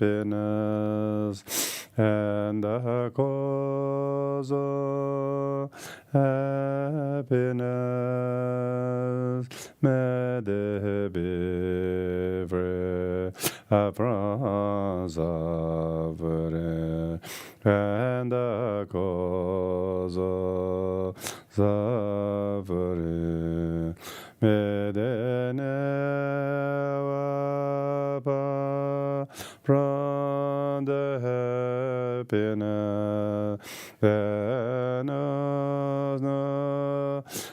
happiness and the cause of happiness. May they be free from suffering and the cause of suffering. May they never part from the happiness and no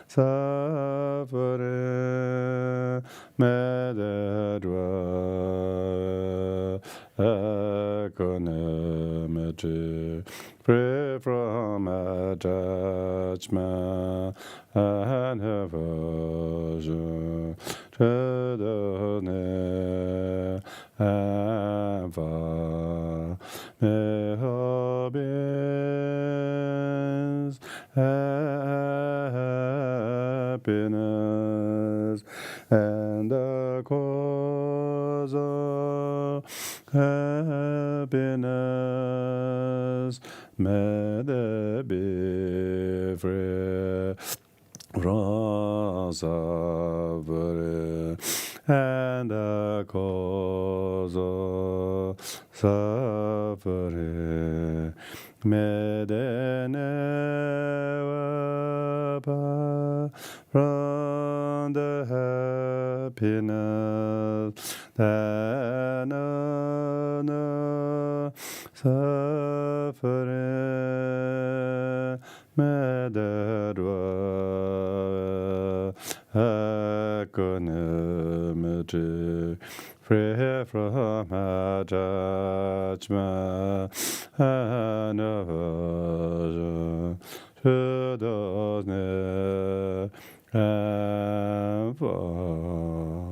suffering. May they dwell equanimity, free from attachment and aversion to the near and far. May all beings happiness and the cause of happiness. May they be free from suffering and the cause of suffering. May they never part from the happiness that no suffering. May they dwell equanimity, free from attachment and aversion to those near and far.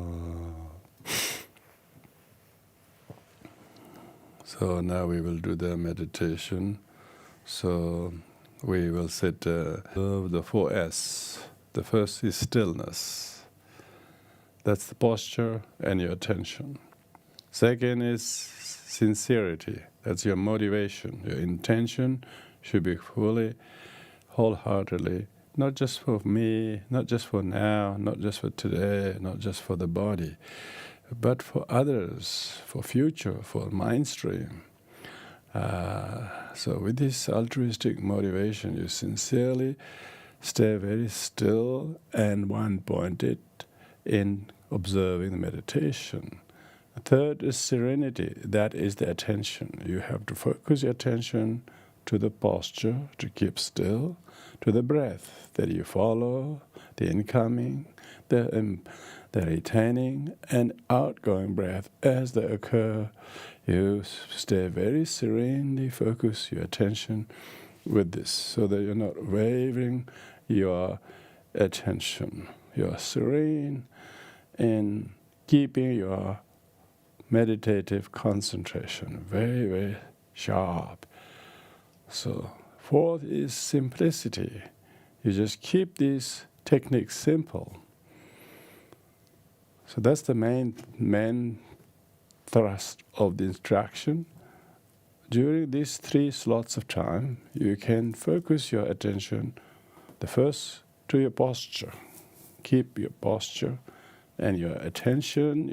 So now we will do the meditation. So we will sit of the 4S. The first is stillness. That's the posture and your attention. Second is sincerity. That's your motivation. Your intention should be fully, wholeheartedly, not just for me, not just for now, not just for today, not just for the body, but for others, for future, for mind stream. So with this altruistic motivation, you sincerely stay very still and one-pointed in observing the meditation. The third is serenity. That is the attention. You have to focus your attention to the posture, to keep still, to the breath that you follow, the incoming, the retaining and outgoing breath as they occur. You stay very serenely, focus your attention with this so that you're not wavering your attention. You're serene in keeping your meditative concentration very, very sharp. So, fourth is simplicity. You just keep these techniques simple. So that's the main thrust of the instruction. During these 3 slots of time, you can focus your attention, the first, to your posture. Keep your posture and your attention,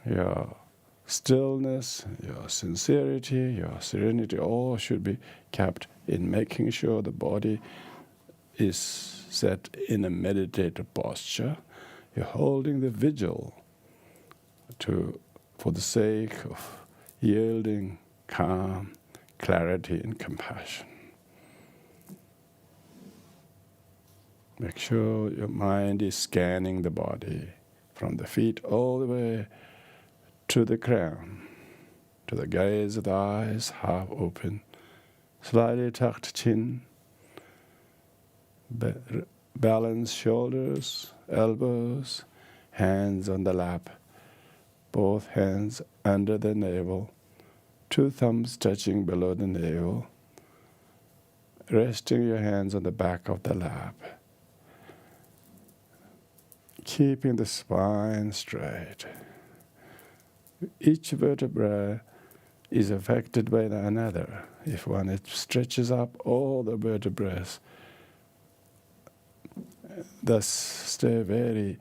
your stillness, your sincerity, your serenity, all should be kept in making sure the body is set in a meditative posture. You're holding the vigil for the sake of yielding, calm, clarity, and compassion. Make sure your mind is scanning the body from the feet all the way to the crown, to the gaze of the eyes half open, slightly tucked chin, balanced shoulders, elbows, hands on the lap, both hands under the navel, 2 thumbs touching below the navel, resting your hands on the back of the lap, keeping the spine straight. each vertebra is affected by another. If one it stretches up, all the vertebrae thus stay very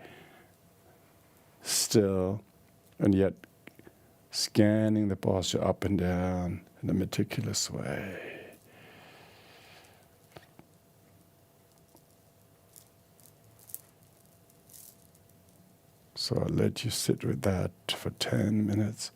still, and yet scanning the posture up and down in a meticulous way. So I'll let you sit with that for 10 minutes.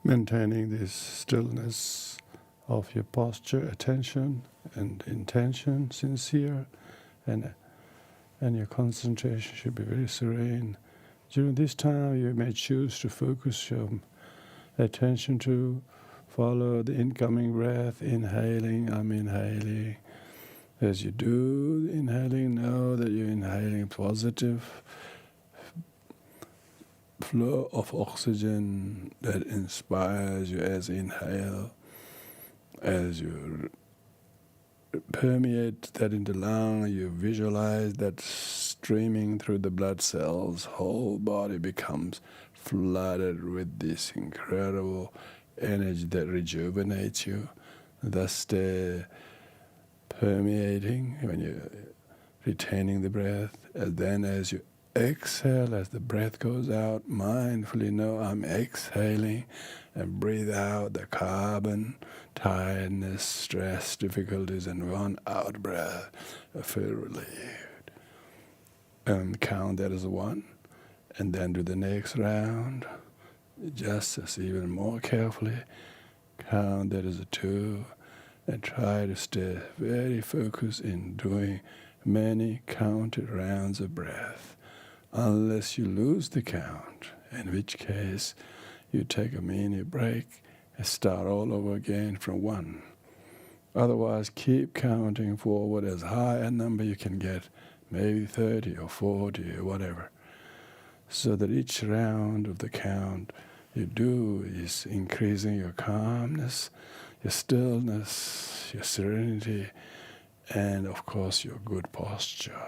maintaining this stillness of your posture, attention and intention, sincere, and your concentration should be very serene. During this time, you may choose to focus your attention to follow the incoming breath, inhaling. I'm inhaling. As you do the inhaling, know that you're inhaling positive flow of oxygen that inspires you as you inhale. As you permeate that in the lung, you visualize that streaming through the blood cells. Whole body becomes flooded with this incredible energy that rejuvenates you. Thus stay permeating when you're retaining the breath. And then as you exhale, as the breath goes out, mindfully know I'm exhaling, and breathe out the carbon, tiredness, stress, difficulties, and one out breath, feel relieved. And count that as one, and then do the next round, just as even more carefully. Count that as a two, and try to stay very focused in doing many counted rounds of breath, unless you lose the count, in which case you take a mini break and start all over again from one. Otherwise, keep counting forward as high a number you can get, maybe 30 or 40 or whatever, so that each round of the count you do is increasing your calmness, your stillness, your serenity, and of course your good posture.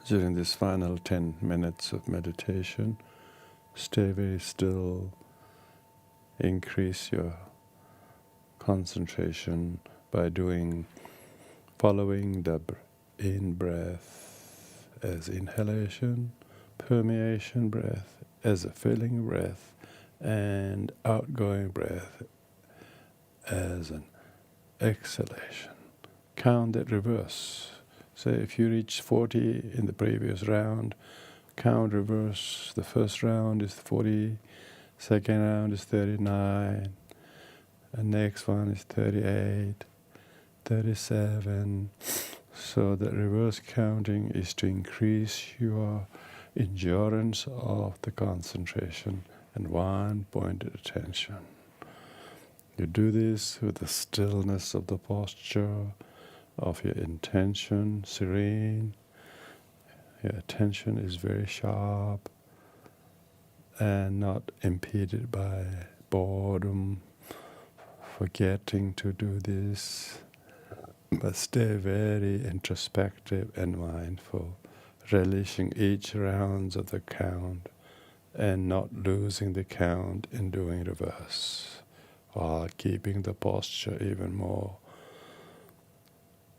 during this final 10 minutes of meditation, stay very still, increase your concentration by following the in-breath as inhalation, permeation breath as a filling breath, and outgoing breath as an exhalation. Count that reverse. Say if you reach 40 in the previous round, count reverse. The first round is 40, second round is 39, and next one is 38, 37. So the reverse counting is to increase your endurance of the concentration and one-pointed attention. You do this with the stillness of the posture, of your intention, serene. Your attention is very sharp and not impeded by boredom, forgetting to do this, but stay very introspective and mindful, relishing each round of the count and not losing the count in doing reverse, while keeping the posture even more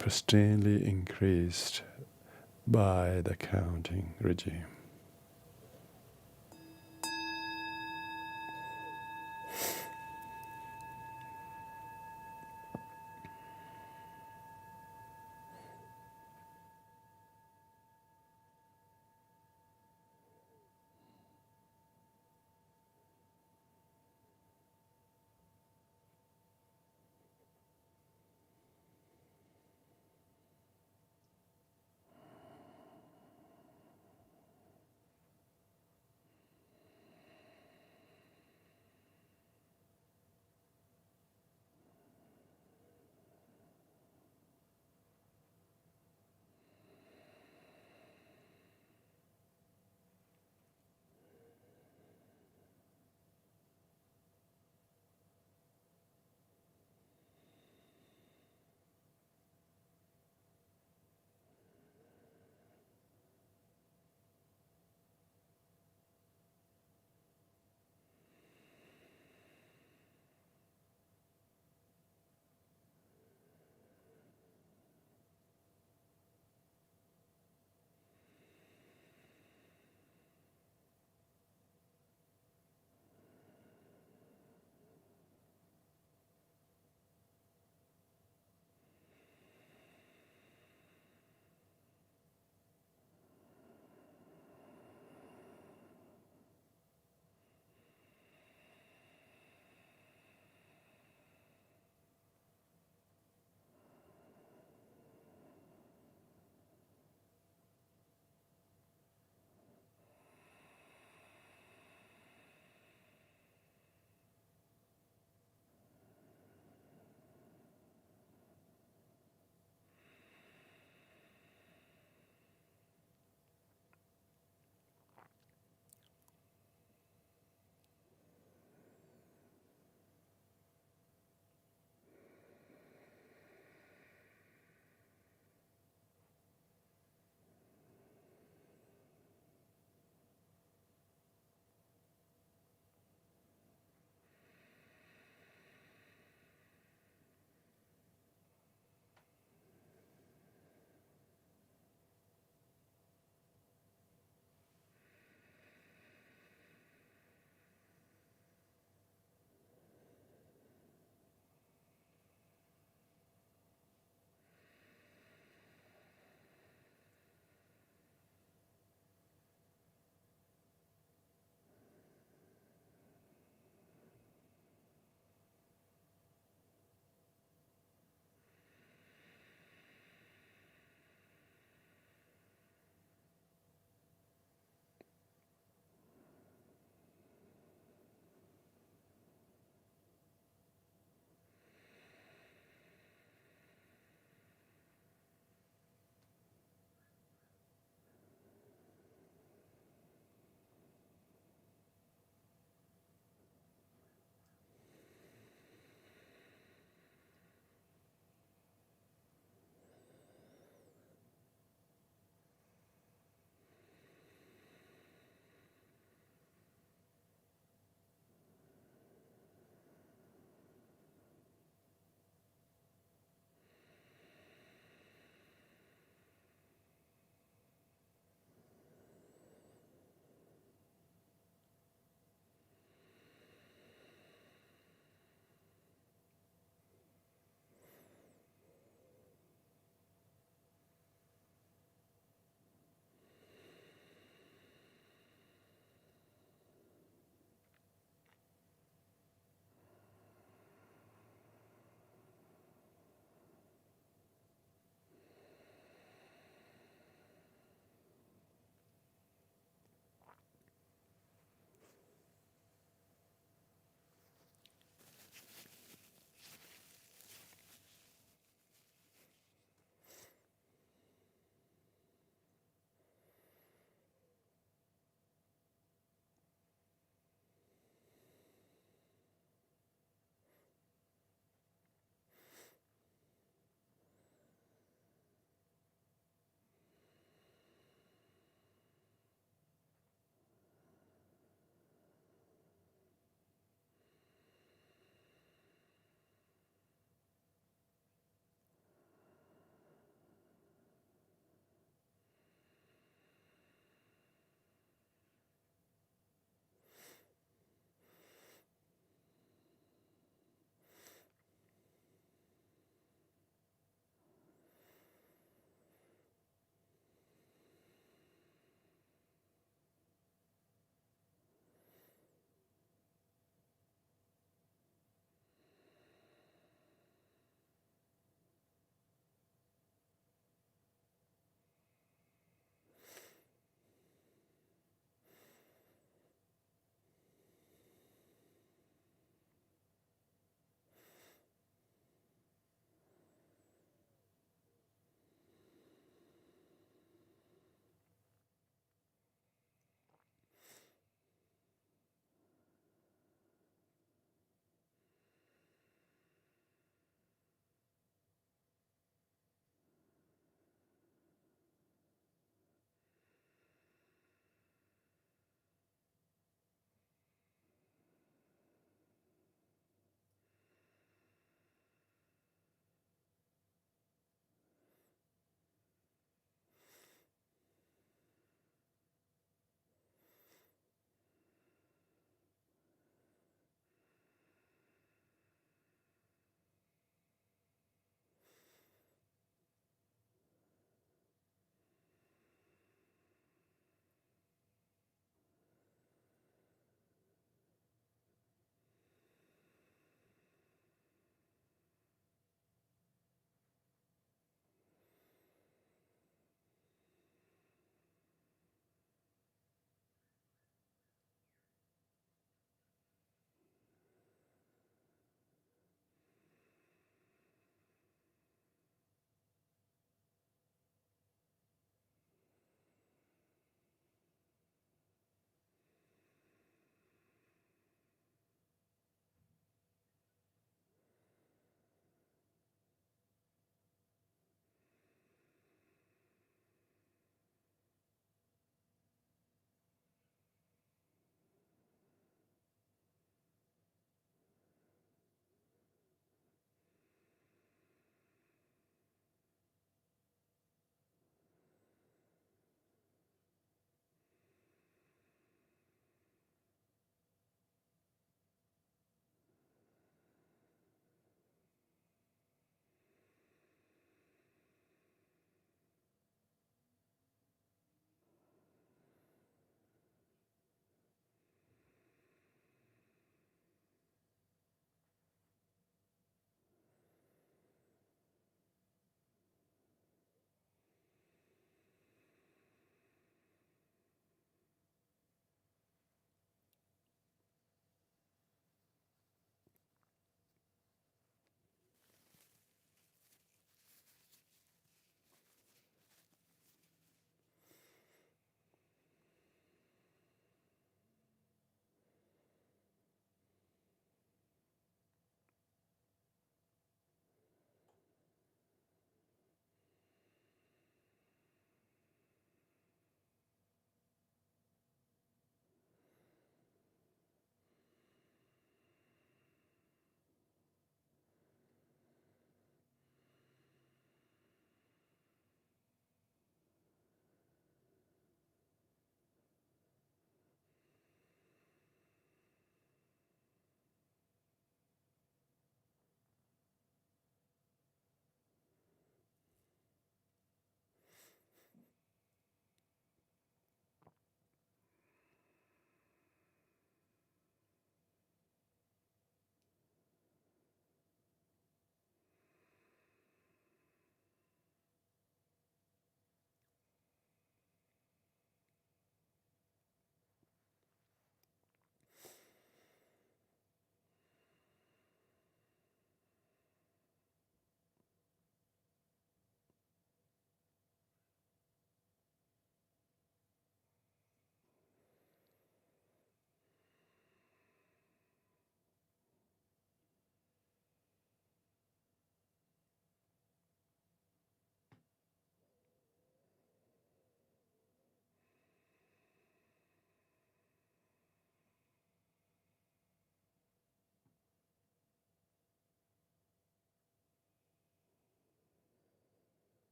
pristinely increased by the counting regime.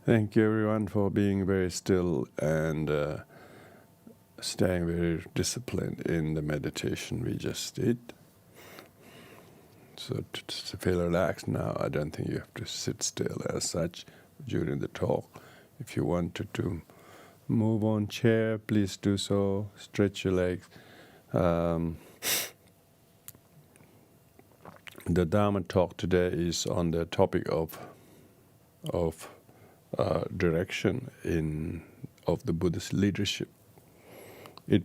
Thank you, everyone, for being very still and staying very disciplined in the meditation we just did. So to feel relaxed now, I don't think you have to sit still as such during the talk. If you wanted to move on chair, please do so. Stretch your legs. The Dharma talk today is on the topic of direction of the Buddhist leadership. It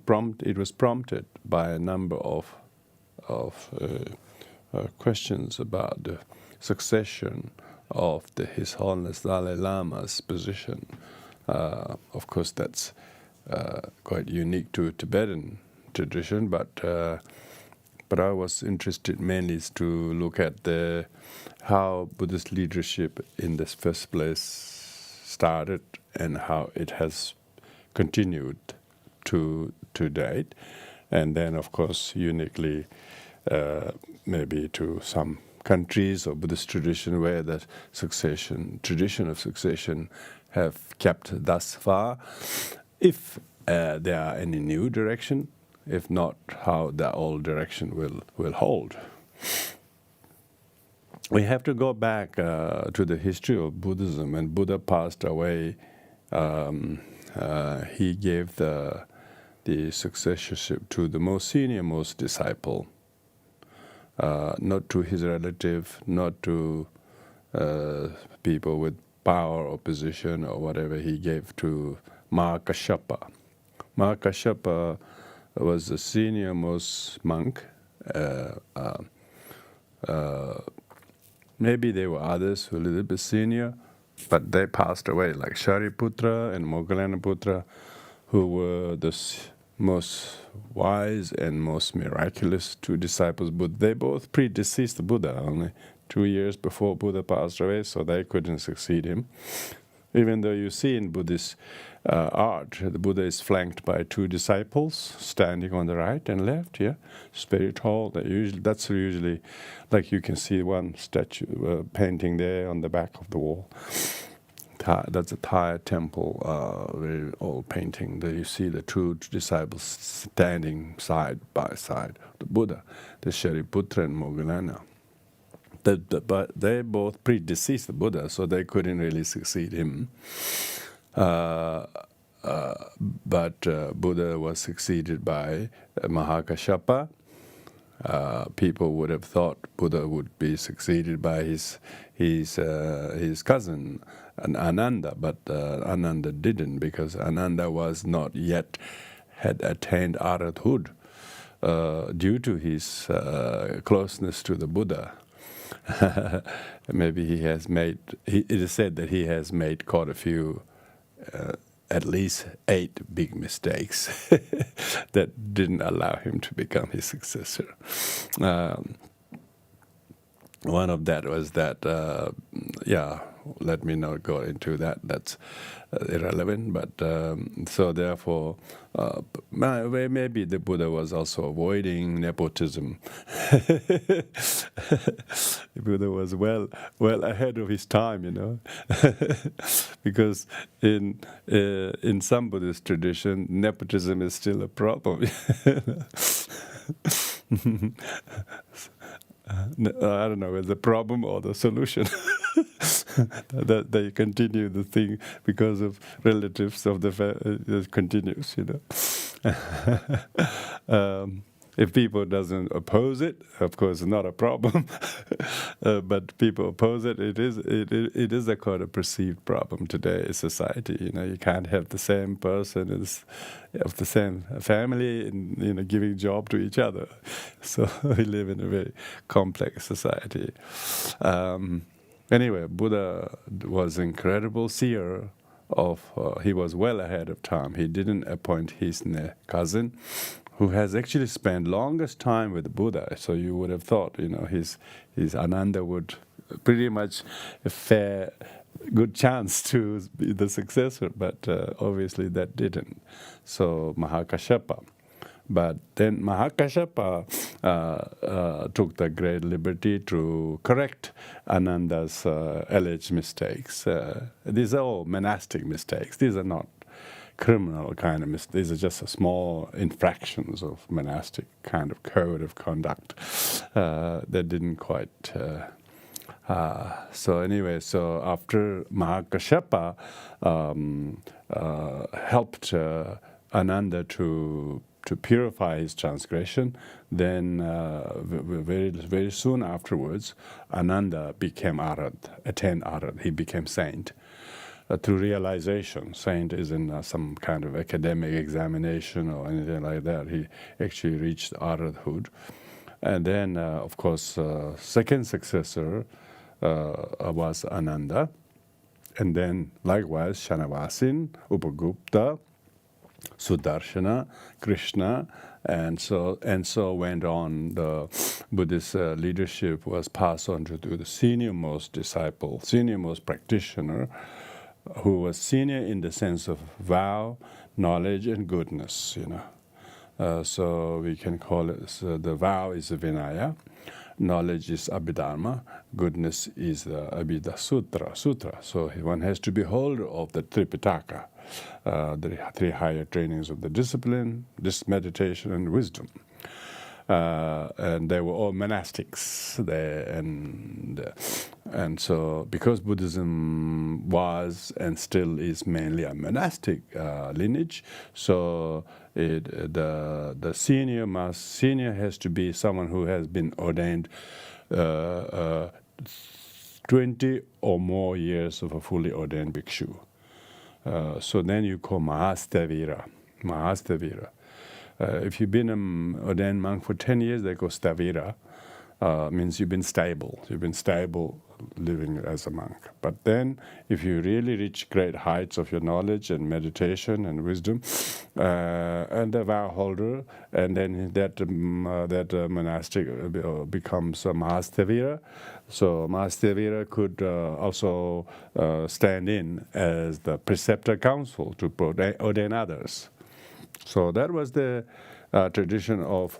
was prompted by a number of questions about the succession of His Holiness Dalai Lama's position. Of course, that's quite unique to Tibetan tradition, but I was interested mainly to look at how Buddhist leadership in this first place started and how it has continued to date, and then of course uniquely maybe to some countries or Buddhist tradition where the tradition of succession have kept thus far, if there are any new direction, if not, how the old direction will hold. We have to go back to the history of Buddhism. When Buddha passed away, he gave the successorship to the most senior-most disciple, not to his relative, not to people with power or position or whatever. He gave to Mahakashapa. Mahakashapa was the senior-most monk. Maybe there were others who were a little bit senior, but they passed away, like Shariputra and Moggallanaputra, who were the most wise and most miraculous two disciples. But they both predeceased the Buddha only 2 years before Buddha passed away, so they couldn't succeed him. Even though you see in Buddhist art, the Buddha is flanked by two disciples standing on the right and left. Yeah, it's very tall. That's usually, like you can see one statue painting there on the back of the wall. That's a Thai temple, very old painting. There you see the two disciples standing side by side. The Buddha, the Shariputra and Moggallana. But they both predeceased the Buddha, so they couldn't really succeed him. But Buddha was succeeded by Mahakashapa. People would have thought Buddha would be succeeded by his cousin Ananda, but Ananda didn't, because Ananda was not yet had attained arhathood due to his closeness to the Buddha. Maybe he has made. It is said that he has made quite a few, at least 8 big mistakes that didn't allow him to become his successor. One of that was that, let me not go into that. That's irrelevant. But so therefore, maybe the Buddha was also avoiding nepotism. The Buddha was well ahead of his time, because in some Buddhist tradition, nepotism is still a problem. I don't know, it's the problem or the solution. That they continue the thing because of relatives of it continues, If people doesn't oppose it, of course, it's not a problem. But people oppose it. It is a kind of perceived problem today in society. You can't have the same person of the same family and giving job to each other. So we live in a very complex society. Anyway, Buddha was an incredible seer he was well ahead of time. He didn't appoint his cousin, who has actually spent longest time with the Buddha. So you would have thought, his Ananda would pretty much a fair, good chance to be the successor, but obviously that didn't. So Mahakashapa But then Mahakashyapa took the great liberty to correct Ananda's alleged mistakes. These are all monastic mistakes. These are not criminal kind of mistakes. These are just small infractions of monastic kind of code of conduct that didn't quite... so anyway, so after Mahakashyapa helped Ananda to purify his transgression, then very soon afterwards, Ananda became Arhat, attained Arhat. He became saint through realization. Saint isn't some kind of academic examination or anything like that. He actually reached Arhathood. And then, of course, second successor was Ananda. And then, likewise, Shanavasin, Upagupta, Sudarshana, Krishna, and so went on. The Buddhist leadership was passed on to the senior-most disciple, senior-most practitioner, who was senior in the sense of vow, knowledge, and goodness. So we can call it. So the vow is Vinaya, knowledge is Abhidharma, goodness is the Abhidha Sutra. So one has to be holder of the Tripitaka, the three higher trainings of the discipline, this meditation, and wisdom. And they were all monastics there, and so because Buddhism was and still is mainly a monastic lineage, so the senior has to be someone who has been ordained 20 or more years of a fully ordained bhikshu. So then you call Mahastavira. If you've been an ordained monk for 10 years, they call Stavira. Means you've been stable. You've been stable living as a monk. But then, if you really reach great heights of your knowledge and meditation and wisdom, and a vow holder, and then that monastic becomes a Mahastavira. So Mahastavira could also stand in as the preceptor council to ordain others. So that was the tradition of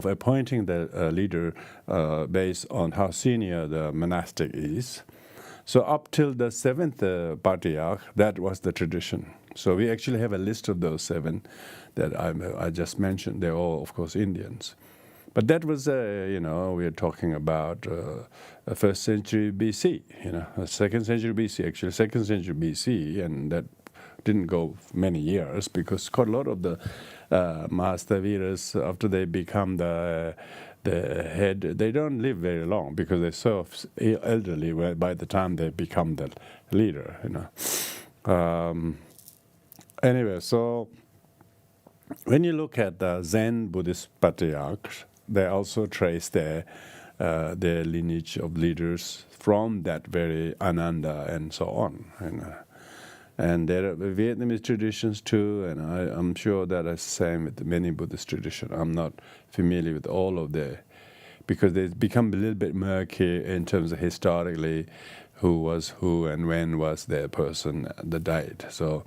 appointing the leader based on how senior the monastic is. So up till the seventh patriarch, that was the tradition. So we actually have a list of those 7 that I just mentioned. They're all, of course, Indians. But that was, we're talking about the 1st century BC, 2nd century BC, actually 2nd century BC, and that didn't go many years because quite a lot of the Mahastaviras, after they become the head, they don't live very long because they're so elderly by the time they become the leader. Anyway, so when you look at the Zen Buddhist patriarchs, they also trace their lineage of leaders from that very Ananda and so on. And there are Vietnamese traditions too, and I'm sure that is the same with many Buddhist traditions. I'm not familiar with all of because they become a little bit murky in terms of historically who was who and when was their person that died. So,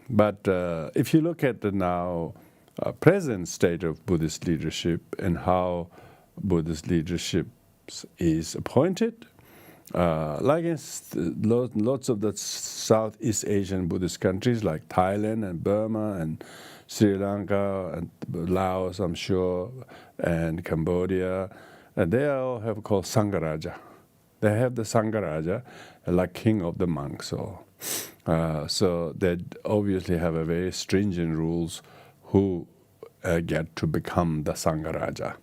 but if you look at the now present state of Buddhist leadership and how Buddhist leadership is appointed, like in lots of the Southeast Asian Buddhist countries like Thailand and Burma and Sri Lanka and Laos, I'm sure, and Cambodia, and they all have called Sangharaja. They have the Sangharaja, like king of the monks. So they obviously have a very stringent rules who get to become the Sangharaja.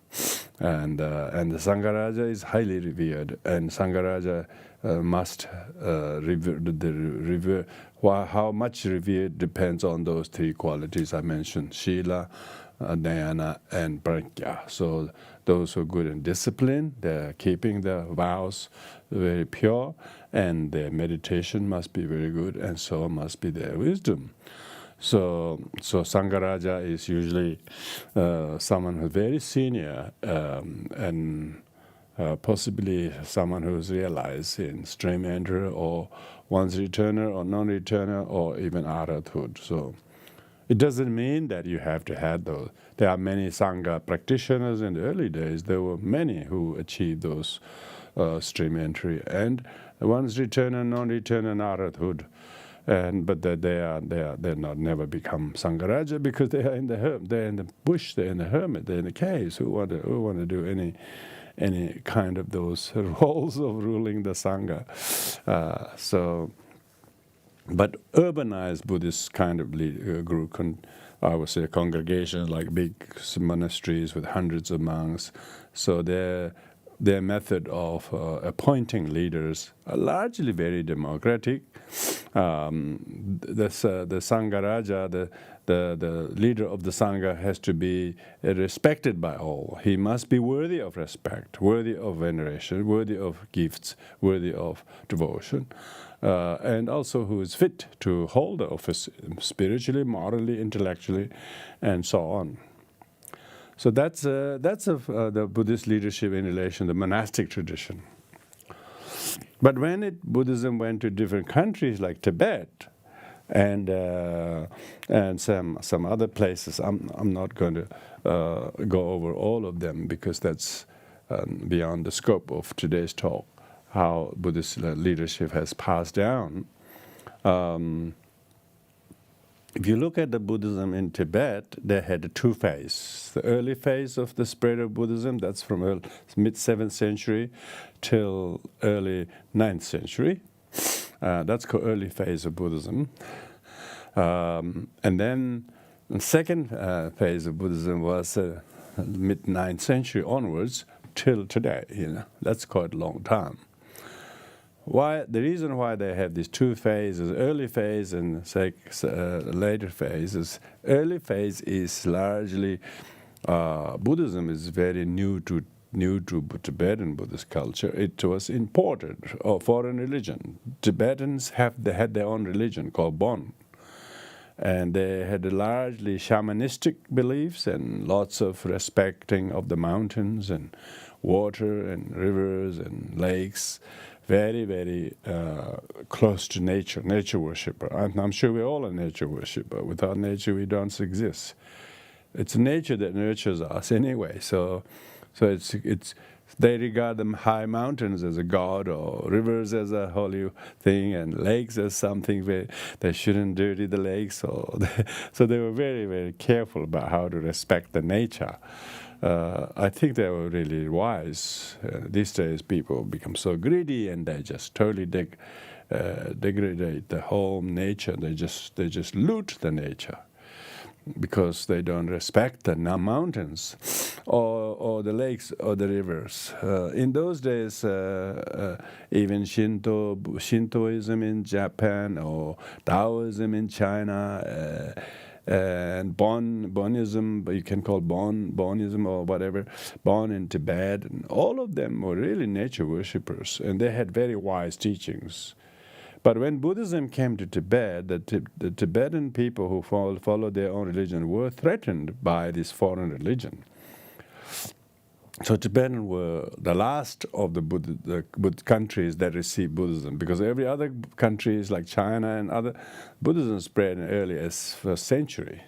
And the Sangharaja is highly revered, and Sangharaja must revere. How much revered depends on those 3 qualities I mentioned: Shila, Dhyana, and Prajna. So those who are good in discipline, they're keeping their vows very pure, and their meditation must be very good, and so must be their wisdom. So Sangharaja is usually someone who's very senior and possibly someone who's realized in stream enterer or once returner or non-returner or even Arhathood. So It doesn't mean that you have to have those. There are many Sangha practitioners in the early days. There were many who achieved those stream entry, and the ones return and non-return and arhathood. But they're not never become Sangaraja because they are in the bush, they're in the hermit, they're in the caves. Who want to do any kind of those roles of ruling the Sangha? But urbanized Buddhist kind of group, I would say congregations like big monasteries with hundreds of monks. So their method of appointing leaders are largely very democratic. The Sangaraja, the leader of the Sangha, has to be respected by all. He must be worthy of respect, worthy of veneration, worthy of gifts, worthy of devotion, and also who is fit to hold the office spiritually, morally, intellectually, and so on. So that's the Buddhist leadership in relation to the monastic tradition. But when Buddhism went to different countries like Tibet and some other places, I'm not going to go over all of them because that's beyond the scope of today's talk, how Buddhist leadership has passed down. If you look at the Buddhism in Tibet, they had two phases. The early phase of the spread of Buddhism, that's from mid-7th century till early 9th century. That's called early phase of Buddhism. And then the second phase of Buddhism was mid-9th century onwards till today. That's quite a long time. The reason why they have these two phases, early phase and later phases, early phase is largely, Buddhism is very new to Tibetan Buddhist culture. It was imported, or foreign religion. Tibetans had their own religion called Bon. And they had largely shamanistic beliefs and lots of respecting of the mountains and water and rivers and lakes. Very, very close to nature worshiper. I'm sure we're all a nature worshiper. Without nature, we don't exist. It's nature that nurtures us anyway. So it's they regard them high mountains as a god, or rivers as a holy thing, and lakes as something where they shouldn't dirty the lakes. So they were very, very careful about how to respect the nature. I think they were really wise. These days, people become so greedy, and they just totally degrade the whole nature. They just loot the nature because they don't respect the mountains or the lakes or the rivers. In those days, even Shintoism in Japan or Taoism in China. And Bonism, you can call Bonism or whatever, Bon in Tibet, and all of them were really nature worshippers, and they had very wise teachings. But when Buddhism came to Tibet, the Tibetan people who followed their own religion were threatened by this foreign religion. So Tibetans were the last of the countries that received Buddhism, because every other countries like China and other, Buddhism spread in early as first century.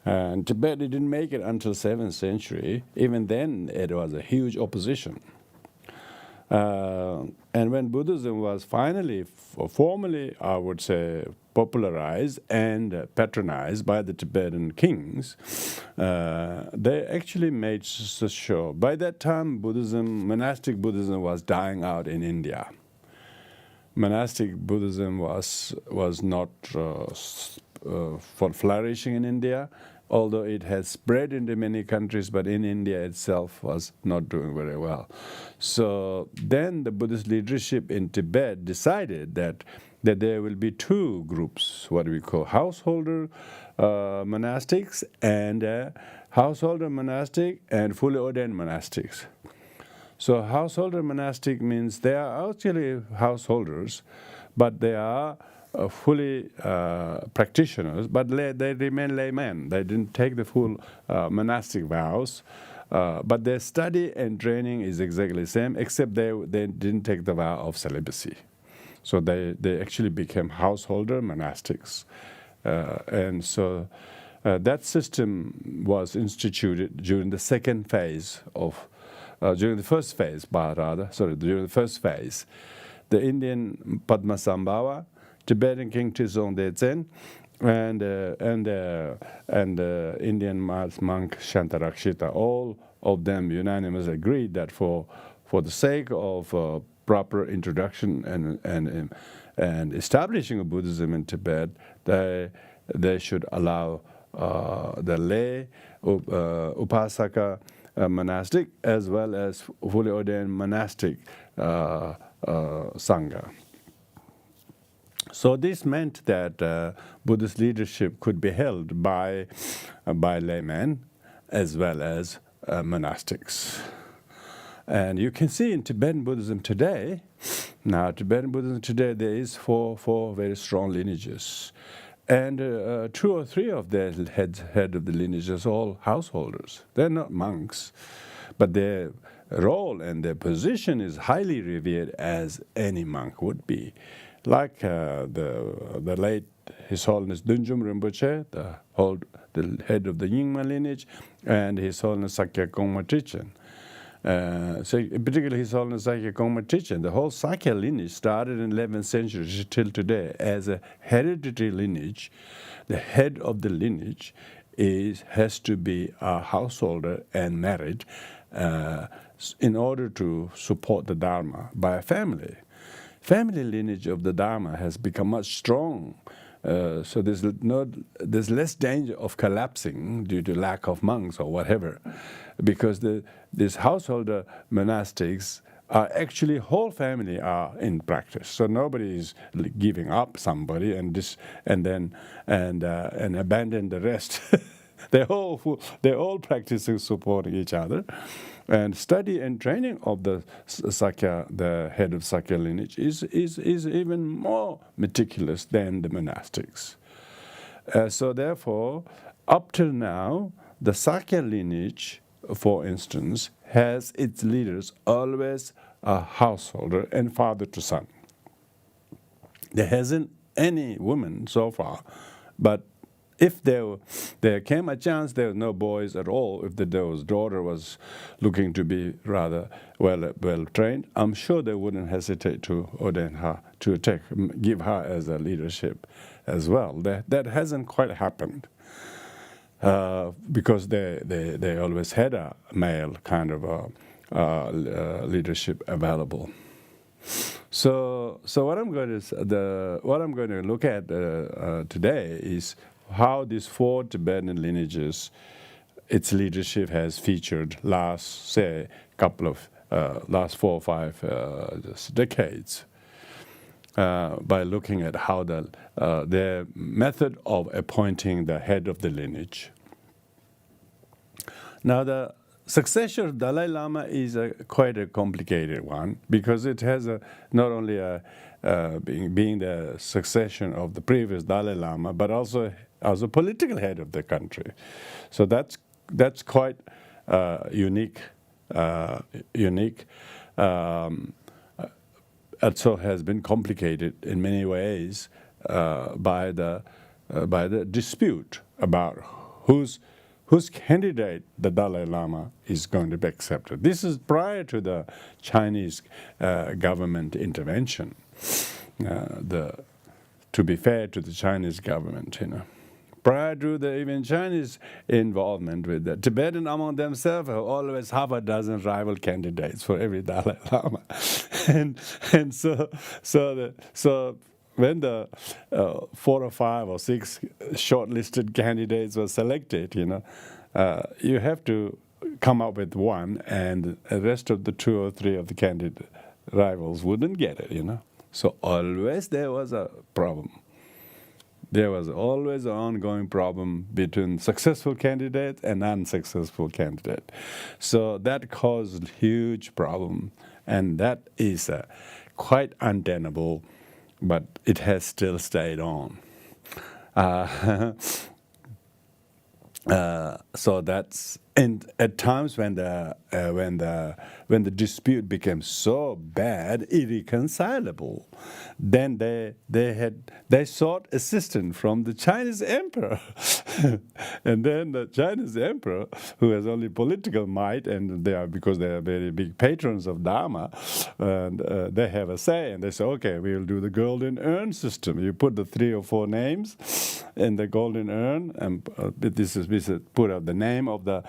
And Tibet didn't make it until 7th century. Even then, it was a huge opposition. And when Buddhism was finally, or formally, I would say, popularized and patronized by the Tibetan kings, they actually made sure. By that time, monastic Buddhism was dying out in India. Monastic Buddhism was not flourishing in India, although it has spread into many countries, but in India itself was not doing very well. So then the Buddhist leadership in Tibet decided that there will be two groups, what we call householder monastics and householder monastic and fully ordained monastics. So householder monastic means they are actually householders, but they are fully practitioners, but they remain laymen. They didn't take the full monastic vows, but their study and training is exactly the same, except they didn't take the vow of celibacy. So they actually became householder monastics. And so that system was instituted during the second phase of, during the first phase, during the first phase. The Indian Padmasambhava, Tibetan King Tizong Detsen, and Indian monk Shantarakshita, all of them unanimously agreed that for the sake of proper introduction and establishing of Buddhism in Tibet, they should allow the lay upasaka monastic as well as fully ordained monastic sangha. So this meant that Buddhist leadership could be held by laymen as well as monastics. And you can see in Tibetan Buddhism today, there is four very strong lineages. And 2 or 3 of their head of the lineages are all householders. They're not monks, but their role and their position is highly revered as any monk would be. Like the late His Holiness Dunjum Rinpoche, the head of the Nyingma lineage, and His Holiness Sakya Kongma Trijchen. So particularly His Holiness Sakya Kongma Trijchen, the whole Sakya lineage started in 11th century till today as a hereditary lineage. The head of the lineage has to be a householder and married in order to support the Dharma by a family. Family lineage of the Dharma has become much strong. So there's less danger of collapsing due to lack of monks or whatever, because these householder monastics are actually whole family are in practice. So nobody is giving up somebody and abandon the rest. They're all practicing supporting each other. And study and training of the Sakya, the head of Sakya lineage, is even more meticulous than the monastics. So therefore, up till now, the Sakya lineage, for instance, has its leaders always a householder and father to son. There hasn't any woman so far, but if there came a chance there were no boys at all, if the daughter was looking to be rather well trained, I'm sure they wouldn't hesitate to ordain her, to give her as a leadership as well. That hasn't quite happened because they always had a male kind of leadership available. So what I'm going to look at today is how these 4 Tibetan lineages, its leadership has featured last 4 or 5 decades, by looking at how their method of appointing the head of the lineage. Now, the succession of Dalai Lama is quite a complicated one, because it has not only being the succession of the previous Dalai Lama, but also as a political head of the country. So that's quite unique. Also has been complicated in many ways by the dispute about whose candidate the Dalai Lama is going to be accepted. This is prior to the Chinese government intervention. To be fair to the Chinese government, prior to the even Chinese involvement with the Tibetan among themselves have always half a dozen rival candidates for every Dalai Lama, and so when the 4 or 5 or 6 shortlisted candidates were selected, you have to come up with one, and the rest of the 2 or 3 of the candidate rivals wouldn't get it, So always there was a problem. There was always an ongoing problem between successful candidate and unsuccessful candidate. So that caused huge problem, and that is quite untenable, but it has still stayed on. So that's And at times when the dispute became so bad, irreconcilable, then they sought assistance from the Chinese emperor, and then the Chinese emperor, who has only political might, and because they are very big patrons of Dharma, and they have a say, and they say, okay, we will do the golden urn system. You put the 3 or 4 names in the golden urn, and this is put out the name of the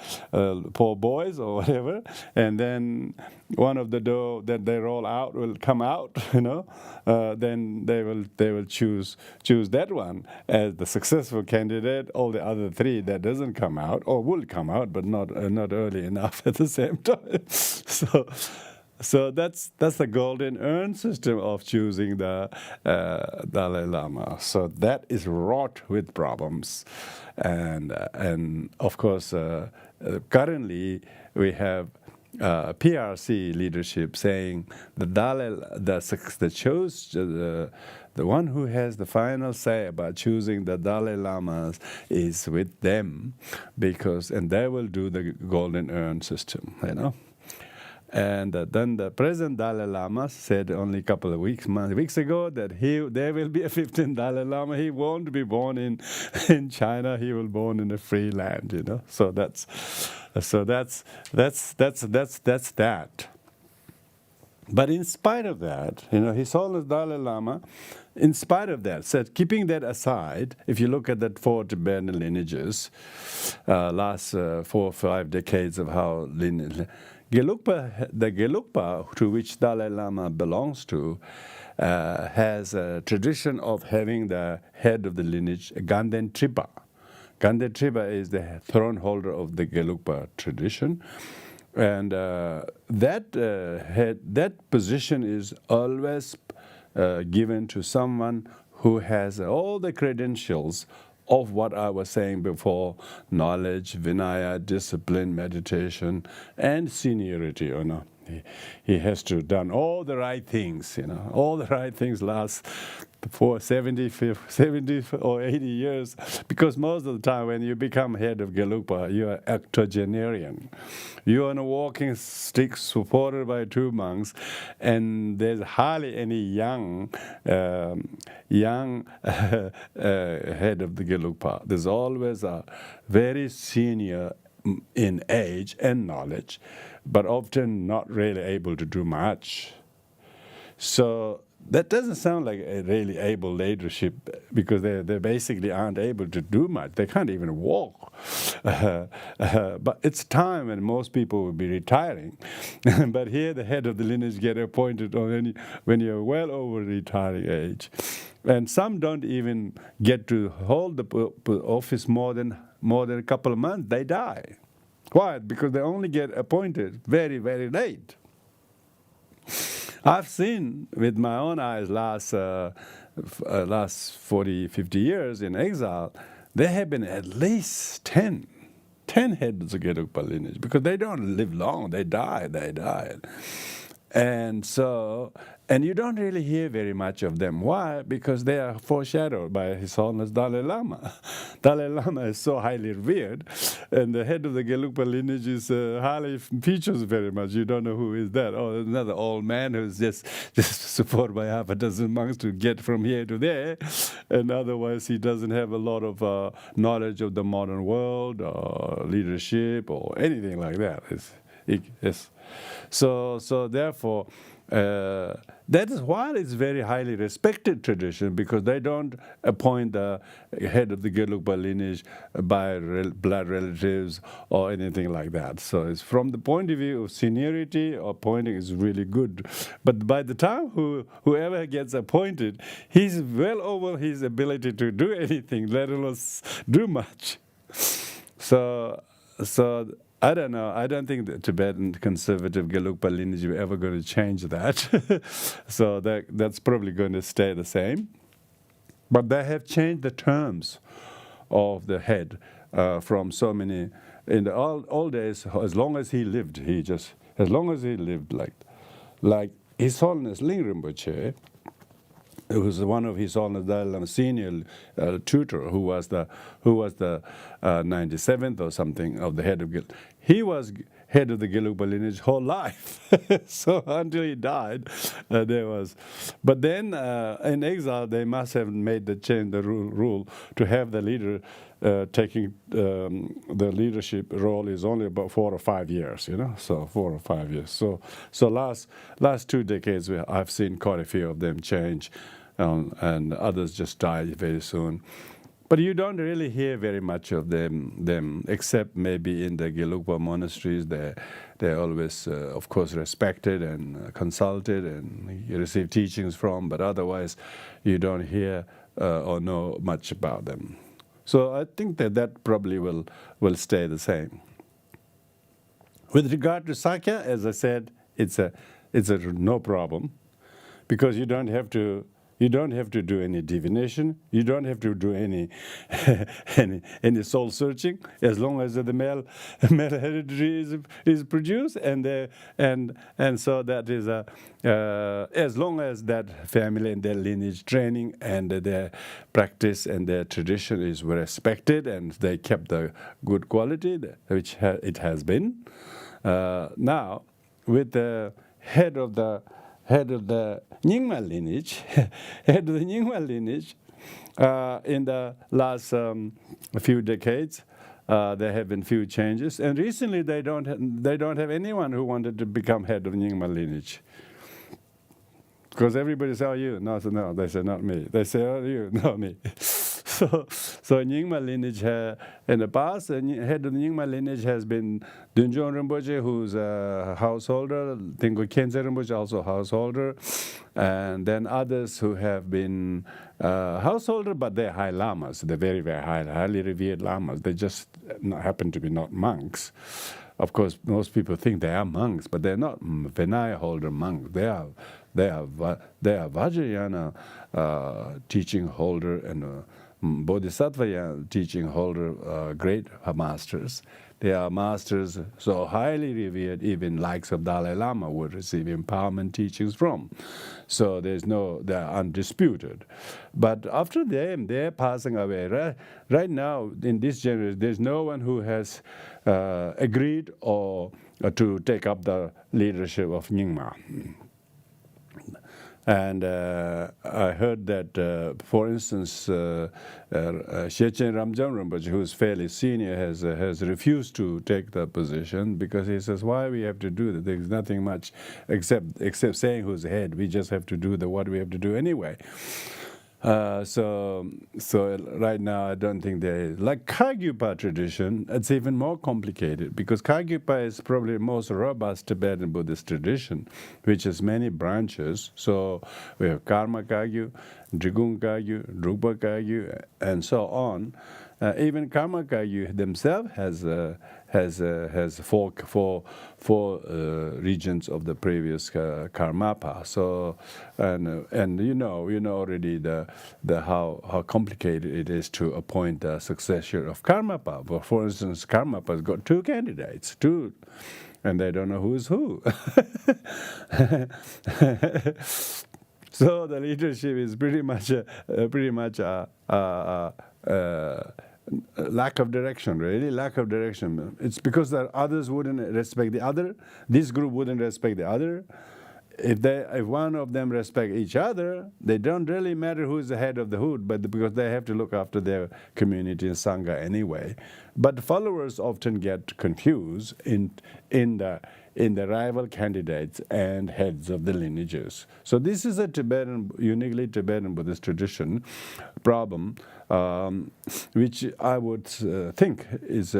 poor boys or whatever, and then one of the dough that they roll out will come out, then they will choose that one as the successful candidate. All the other 3 that doesn't come out, or will come out, but not early enough at the same time. So that's the golden urn system of choosing the Dalai Lama. So that is wrought with problems, and of course currently we have PRC leadership saying the one who has the final say about choosing the Dalai Lamas is with them, and they will do the golden urn system, And then the present Dalai Lama said only a couple of weeks ago that there will be a 15th Dalai Lama. He won't be born in China. He will be born in a free land. So that's that. But in spite of that, His Holiness Dalai Lama, in spite of that, said, keeping that aside, if you look at the 4 Tibetan lineages, last 4 or 5 decades of how the Gelugpa to which Dalai Lama belongs to has a tradition of having the head of the lineage, Ganden Tripa. Ganden Tripa is the throne holder of the Gelugpa tradition. And that position is always given to someone who has all the credentials of what I was saying before: knowledge, vinaya, discipline, meditation, and seniority. He has to have done all the right things. All the right things last for 70 or 80 years, because most of the time when you become head of Gelugpa, you are octogenarian. You are on a walking stick supported by 2 monks, and there's hardly any young head of the Gelugpa. There's always a very senior in age and knowledge, but often not really able to do much. So that doesn't sound like a really able leadership, because they basically aren't able to do much. They can't even walk. But it's time when most people will be retiring. But here the head of the lineage get appointed when you're well over retiring age. And some don't even get to hold the office more than a couple of months. They die. Why? Because they only get appointed very, very late. I've seen with my own eyes last 40, 50 years in exile, there have been at least 10 heads of Gelugpa lineage, because they don't live long. They die. And you don't really hear very much of them. Why? Because they are foreshadowed by His Holiness Dalai Lama. Dalai Lama is so highly revered, and the head of the Gelugpa lineage is hardly features very much. You don't know who is that. Oh, another old man who's just supported by half a dozen monks to get from here to there, and otherwise he doesn't have a lot of knowledge of the modern world or leadership or anything like that. So therefore, that is why it's very highly respected tradition, because they don't appoint the head of the Gelugpa lineage by blood relatives or anything like that. So it's from the point of view of seniority, appointing is really good. But by the time whoever gets appointed, he's well over his ability to do anything, let alone do much. So I don't know. I don't think the Tibetan conservative Gelugpa lineage is ever going to change that. So that's probably going to stay the same. But they have changed the terms of the head from so many. In the old days, as long as he lived, like His Holiness Ling Rinpoche, it was one of His Holiness Dalai Lama's senior tutor, who was the 97th or something of the head of Gelugpa. He was head of the Gelugpa lineage whole life. So until he died, there was. But then in exile, they must have made the change, the rule to have the leader taking the leadership role is only about 4 or 5 years, so 4 or 5 years. So last 2 decades, I've seen quite a few of them change, and others just died very soon. But you don't really hear very much of them except maybe in the Gelugpa monasteries. They're always, of course, respected and consulted, and you receive teachings from, but otherwise you don't hear or know much about them. So I think that probably will stay the same. With regard to Sakya, as I said, it's a no problem, because you don't have to do any divination. You don't have to do any soul searching, as long as the male heredity is produced, and so that is as long as that family and their lineage training and their practice and their tradition is respected, and they kept the good quality, which it has been. Now, with the head of the Nyingma lineage, in the last few decades, there have been few changes, and recently they don't have anyone who wanted to become head of Nyingma lineage. Because everybody says, "Oh, you?" No, they say, "Not me." They say, "Oh, you?" "Not me." So Nyingma lineage in the past, the head of the Nyingma lineage has been Dunjong Rinpoche, who's a householder. Tenko Khyentse Rinpoche, also householder, and then others who have been householder, but they're high lamas. They're very, very highly revered lamas. They just happen to be not monks. Of course, most people think they are monks, but they're not Vinaya holder monks. They are Vajrayana teaching holder and Bodhisattva teaching holder, great masters. They are masters so highly revered, even likes of Dalai Lama would receive empowerment teachings from. So they're undisputed. But after them, they're passing away. Right now, in this generation, there's no one who has agreed or to take up the leadership of Nyingma. And I heard that, for instance, Shechen Ramjam Rinpoche, who is fairly senior, has refused to take the position, because he says, "Why we have to do that? There's nothing much except saying who's ahead. We just have to do what we have to do anyway." So right now, I don't think there is. Like Kagyupa tradition, it's even more complicated, because Kagyupa is probably the most robust Tibetan Buddhist tradition, which has many branches. So we have Karma Kagyu, Drigung Kagyu, Drukpa Kagyu, and so on. Even Karma Kagyu themselves has four regions of the previous Karmapa. So and you know already the how complicated it is to appoint a successor of Karmapa. But for instance, Karmapa's got 2 candidates, and they don't know who's who. So the leadership is pretty much lack of direction, really, lack of direction. It's because that others wouldn't respect the other. This group wouldn't respect the other. If one of them respect each other, they don't really matter who's the head of the hood, but because they have to look after their community and sangha anyway. But followers often get confused in the rival candidates and heads of the lineages. So this is a uniquely Tibetan Buddhist tradition problem, which I would think is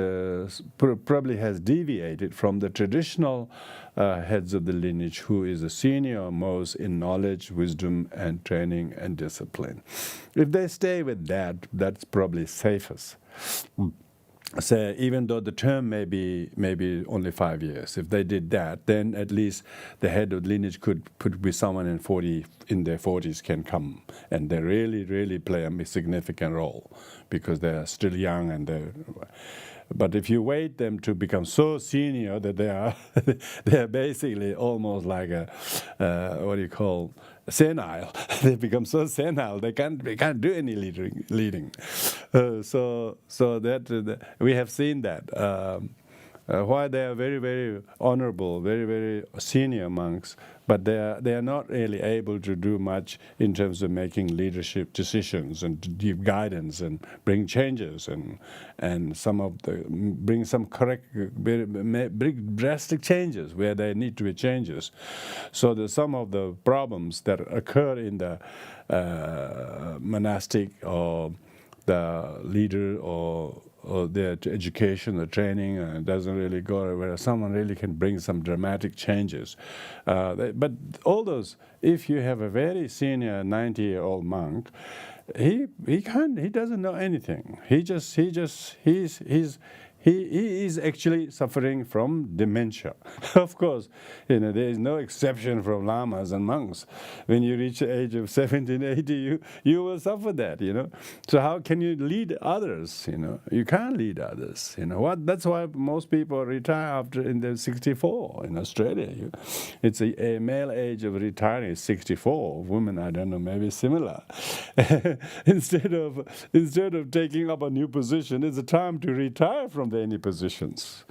probably has deviated from the traditional heads of the lineage, who is the senior most in knowledge, wisdom, and training and discipline. If they stay with that, that's probably safest. So even though the term may be only 5 years, if they did that, then at least the head of lineage could be someone in their 40s can come, and they really play a significant role, because they are still young and But if you wait them to become so senior that they are basically almost like senile. They become so senile they can't do any leading. So that we have seen that. Why they are very, very honorable, very, very senior monks, but they are not really able to do much in terms of making leadership decisions and to give guidance and bring changes and bring some bring drastic changes where there need to be changes. So some of the problems that occur in the monastic or the leader or their education, the training doesn't really go where someone really can bring some dramatic changes. But all those, if you have a very senior 90-year-old monk, he doesn't know anything. He is actually suffering from dementia. Of course, there is no exception from lamas and monks. When you reach the age of 17, 80, you will suffer that, So how can you lead others, You can't lead others, That's why most people retire in their 64 in Australia. It's a male age of retiring is 64. Women, I don't know, maybe similar. Instead of taking up a new position, it's a time to retire from any positions.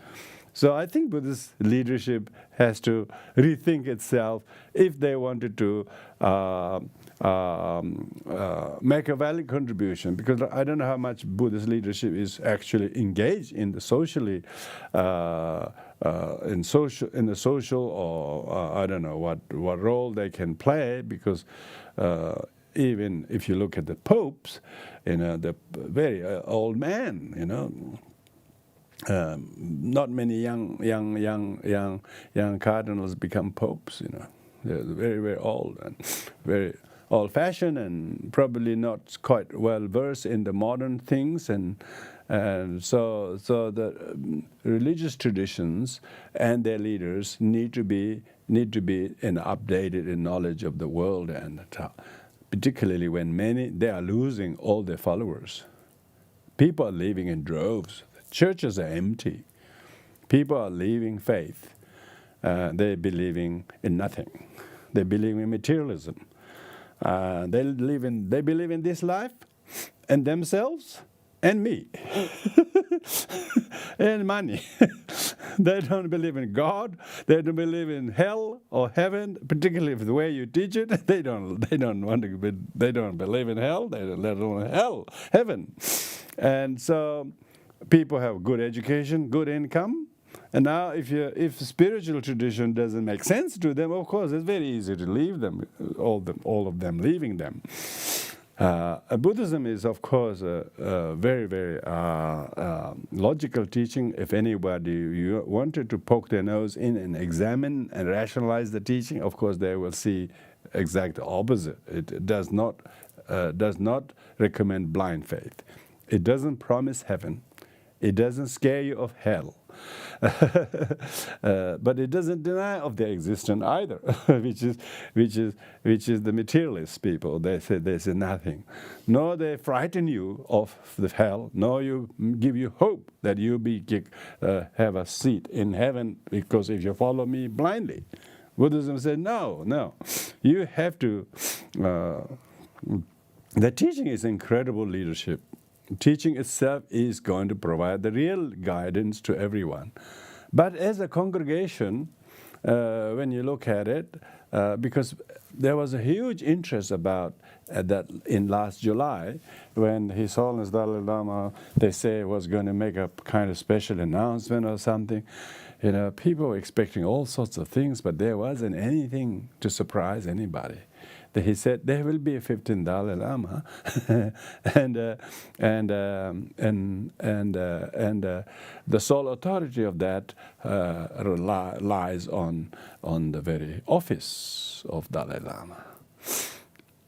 So I think Buddhist leadership has to rethink itself if they wanted to make a valid contribution. Because I don't know how much Buddhist leadership is actually engaged in the socially, in the social, or I don't know what role they can play. Because even if you look at the popes, the very old man, not many young cardinals become popes. They're very, very old and very old-fashioned and probably not quite well versed in the modern things, and so the religious traditions and their leaders need to be updated in knowledge of the world, and particularly when they are losing all their followers. People are leaving in droves. Churches are empty. People are leaving faith. They're believing in nothing. They believe in materialism. They believe in this life and themselves and me and money. They don't believe in God. They don't believe in hell or heaven, particularly if the way you teach it. They don't believe in hell. They don't let alone heaven. And so people have good education, good income, and now if spiritual tradition doesn't make sense to them, of course, it's very easy to leave them, all of them leaving them. Buddhism is, of course, a very, very logical teaching. If anybody wanted to poke their nose in and examine and rationalize the teaching, of course, they will see exact opposite. It does not recommend blind faith. It doesn't promise heaven. It doesn't scare you of hell. But it doesn't deny of their existence either, which is the materialist people. They say nothing. Nor they frighten you of the hell, nor give you hope that you'll have a seat in heaven because if you follow me blindly. Buddhism said no. You have to. The teaching is incredible leadership. Teaching itself is going to provide the real guidance to everyone. But as a congregation, when you look at it, because there was a huge interest about that in last July, when His Holiness Dalai Lama, they say, was going to make a kind of special announcement or something. People were expecting all sorts of things, but there wasn't anything to surprise anybody. He said there will be a 15th Dalai Lama, and the sole authority of that lies on the very office of Dalai Lama.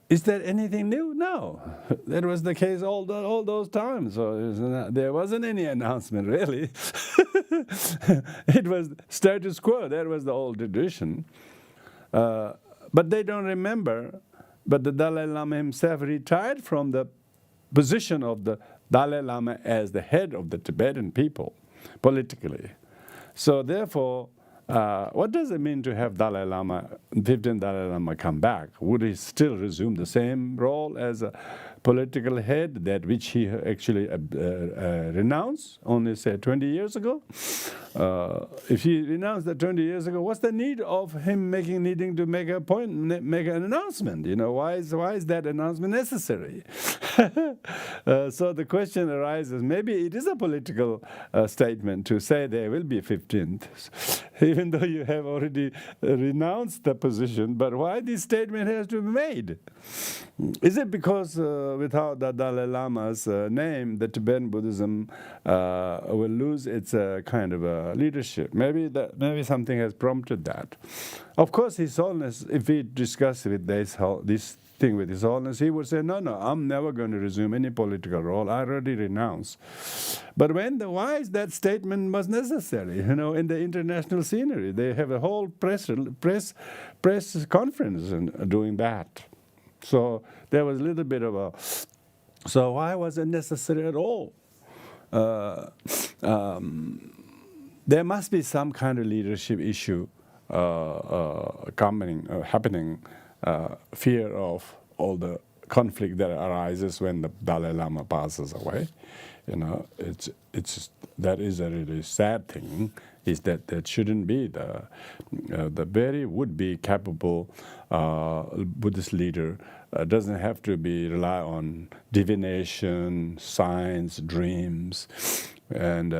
Is there anything new? No, that was the case all those times. So there wasn't any announcement really. It was status quo. That was the old tradition. But they don't remember, but the Dalai Lama himself retired from the position of the Dalai Lama as the head of the Tibetan people, politically. So therefore, what does it mean to have 15th Dalai Lama come back? Would he still resume the same role as a political head, that which he actually renounced only, say, 20 years ago? If he renounced that 20 years ago, what's the need of him needing to make a point, make an announcement? Why is that announcement necessary? So the question arises, maybe it is a political statement to say there will be 15th, even though you have already renounced the position, but why this statement has to be made? Is it because without the Dalai Lama's name, the Tibetan Buddhism will lose its kind of leadership? Maybe something has prompted that. Of course, His Holiness, if we discuss with this thing with His Holiness, he would say, no, I'm never going to resume any political role. I already renounced. But why is that statement was necessary? In the international scenery, they have a whole press conference doing that. So there was a little bit of a... So why was it necessary at all? There must be some kind of leadership issue happening, fear of all the conflict that arises when the Dalai Lama passes away. That is a really sad thing. Is that shouldn't be the very would-be capable Buddhist leader doesn't have to rely on divination, science, dreams, and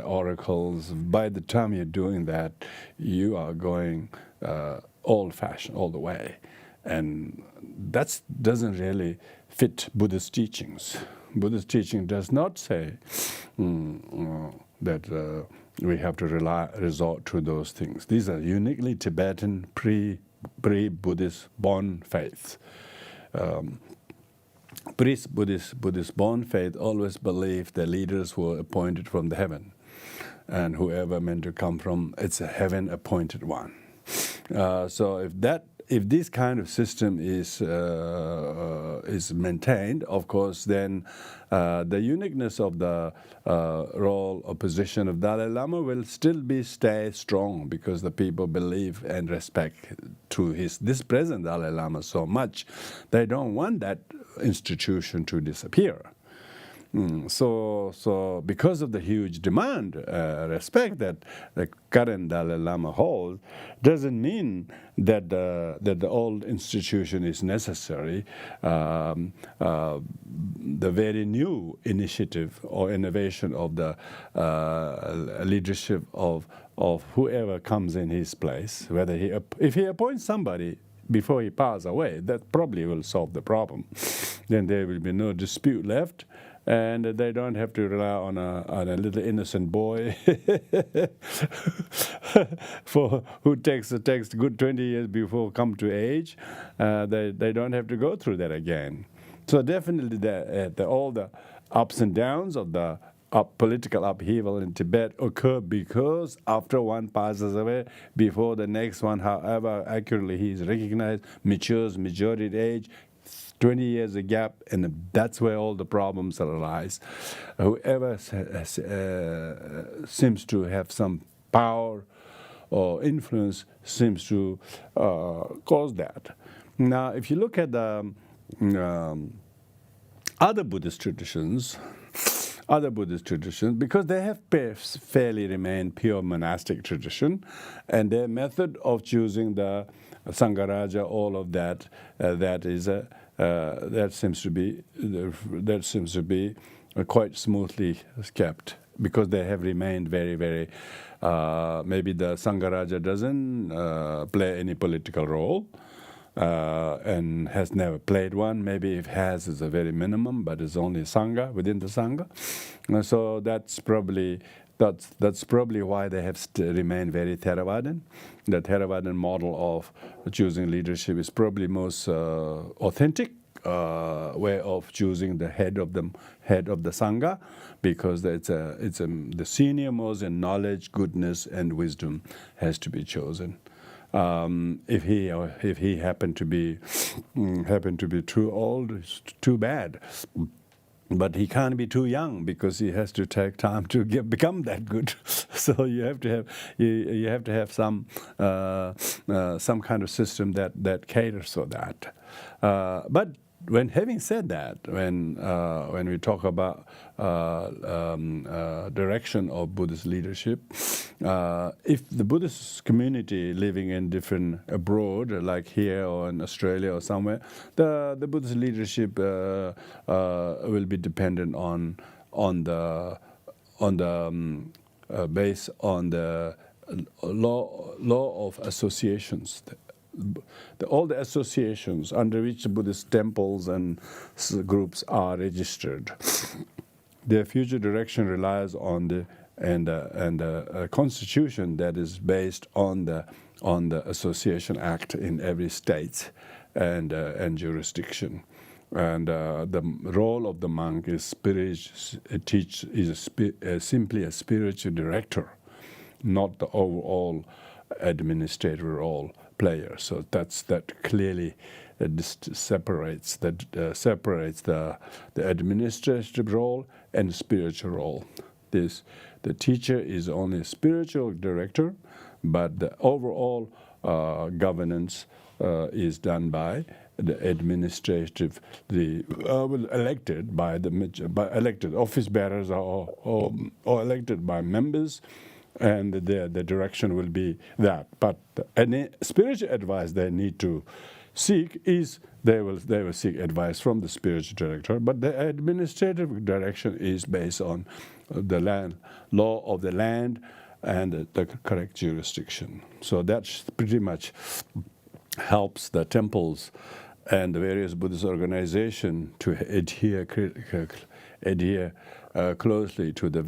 oracles. By the time you're doing that, you are going old-fashioned all the way, and that doesn't really fit Buddhist teachings. Buddhist teaching does not say that we have to resort to those things. These are uniquely Tibetan pre-Buddhist born faiths. Buddhist born faith always believed the leaders were appointed from the heaven, and whoever meant to come from, it's a heaven appointed one. So if this kind of system is maintained, of course, then the uniqueness of the role or position of Dalai Lama will still stay strong, because the people believe and respect to this present Dalai Lama so much, they don't want that institution to disappear. So because of the huge demand, respect that the current Dalai Lama holds, doesn't mean that the old institution is necessary. The very new initiative or innovation of the leadership of whoever comes in his place, whether if he appoints somebody before he passes away, that probably will solve the problem. Then there will be no dispute left, and they don't have to rely on a little innocent boy who takes good 20 years before come to age. They don't have to go through that again. So definitely all the ups and downs of the political upheaval in Tibet occur because after one passes away, before the next one, however accurately he is recognized, matures, majority age, 20 years a gap, and that's where all the problems arise. Whoever seems to have some power or influence seems to cause that. Now, if you look at the other Buddhist traditions, because they have fairly remained pure monastic tradition, and their method of choosing the Sangharaja, all of that, that seems to be quite smoothly kept, because they have remained very, very. Maybe the Sangharaja doesn't play any political role. And has never played one. Maybe if has, is a very minimum, but it's only Sangha within the Sangha. So that's probably why they have remained very Theravadan. The Theravadan model of choosing leadership is probably most authentic way of choosing the head of the Sangha, because the senior most in knowledge, goodness, and wisdom has to be chosen. If he happened to be too old, it's too bad. But he can't be too young because he has to take time to become that good. So you have to have some kind of system that caters for that. But when having said that, when we talk about direction of Buddhist leadership, if the Buddhist community living in different abroad, like here or in Australia or somewhere, the Buddhist leadership will be dependent on the based on the law of associations. All the associations under which Buddhist temples and groups are registered, their future direction relies on the constitution that is based on the Association Act in every state and jurisdiction. And the role of the monk is simply a spiritual director, not the overall administrative role player. So that clearly separates the administrative role and spiritual role. The teacher is only a spiritual director, but the overall governance is done by the administrative, elected by elected office bearers or elected by members. And the direction will be that. But any spiritual advice they need to seek is they will seek advice from the spiritual director. But the administrative direction is based on the law of the land and the correct jurisdiction. So that pretty much helps the temples and the various Buddhist organizations to adhere closely to the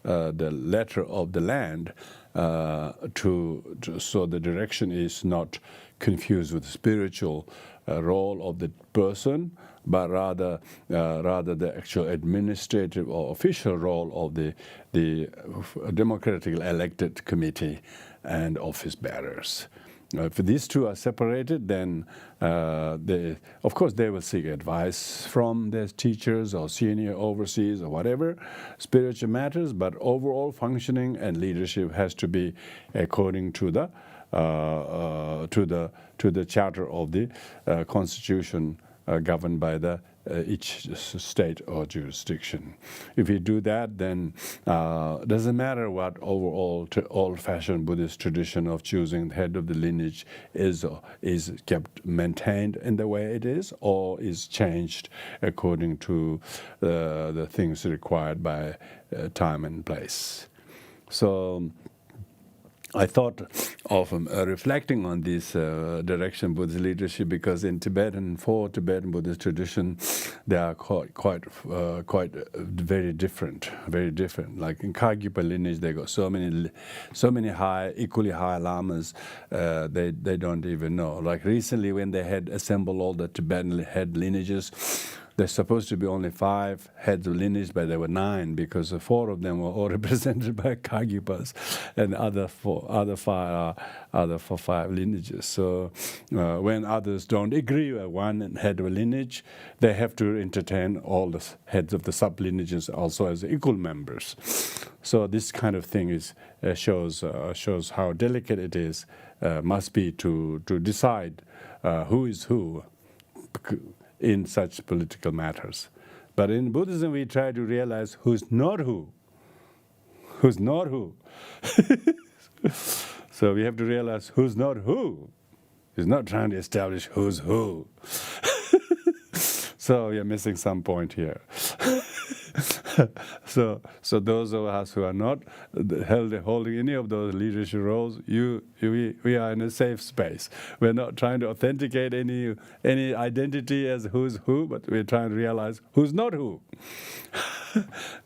the letter of the land, so the direction is not confused with the spiritual role of the person, but rather the actual administrative or official role of the democratically elected committee and office bearers. If these two are separated, then of course they will seek advice from their teachers or senior overseers or whatever spiritual matters. But overall functioning and leadership has to be according to the charter of the constitution governed by each state or jurisdiction. If you do that, then doesn't matter what overall old-fashioned Buddhist tradition of choosing the head of the lineage is kept maintained in the way it is, or is changed according to the things required by time and place. So I thought of reflecting on this direction Buddhist leadership, because in Tibetan Buddhist tradition, they are quite very different. Like in Kagyipa lineage, they got so many equally high lamas, they don't even know. Like recently, when they had assembled all the Tibetan head lineages, there's supposed to be only 5 heads of lineage, but there were 9 because 4 of them were all represented by Kagyipas, and other 5 lineages. So when others don't agree with one head of a lineage, they have to entertain all the heads of the sub-lineages also as equal members. So this kind of thing shows how delicate it is, must be to decide who is who in such political matters. But in Buddhism, we try to realize who's not who. So we have to realize who's not who. He's not trying to establish who's who. So you're missing some point here. So those of us who are not holding any of those leadership roles, we are in a safe space. We're not trying to authenticate any identity as who's who, but we're trying to realize who's not who.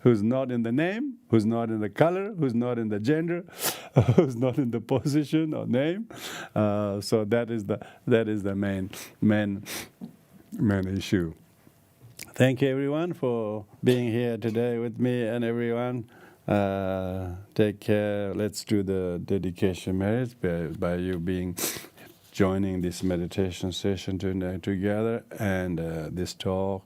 Who's not in the name, who's not in the color, who's not in the gender, who's not in the position or name. So that is the main issue. Thank you, everyone, for being here today with me, and everyone. Take care. Let's do the dedication marriage by you being joining this meditation session tonight together and this talk.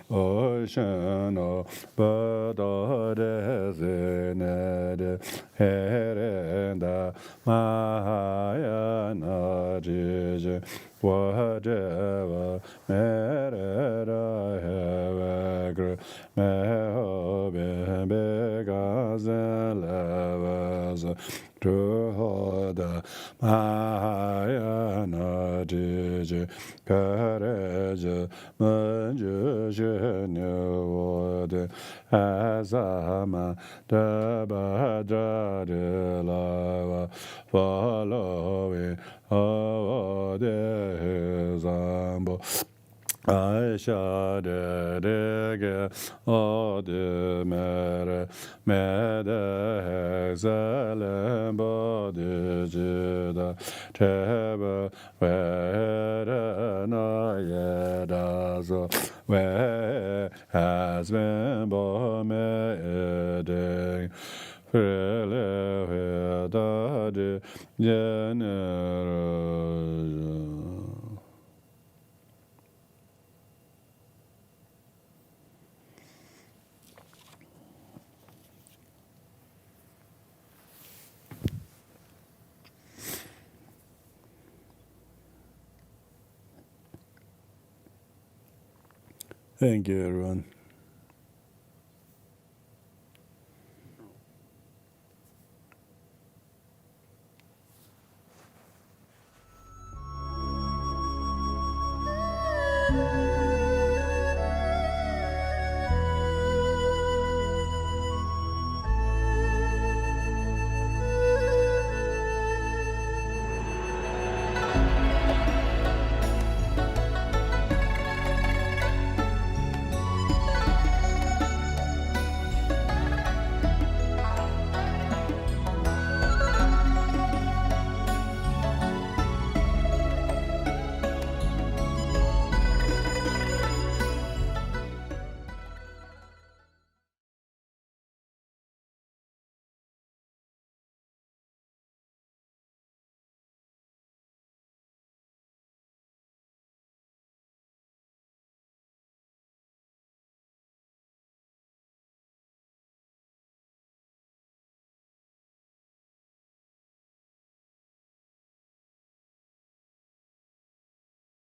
Ocean Herenda Mahayana Jiji whatever merit I have agreed, mehobe begas and levels to hold the Mahayana Jiji courage, manjushin wood as a man, the Badra de lava following. Oh, the Zambo. I shall get all the matter, excellent body, Judah, Teba, where no yet as where has been born, freely the generation. Thank you, everyone.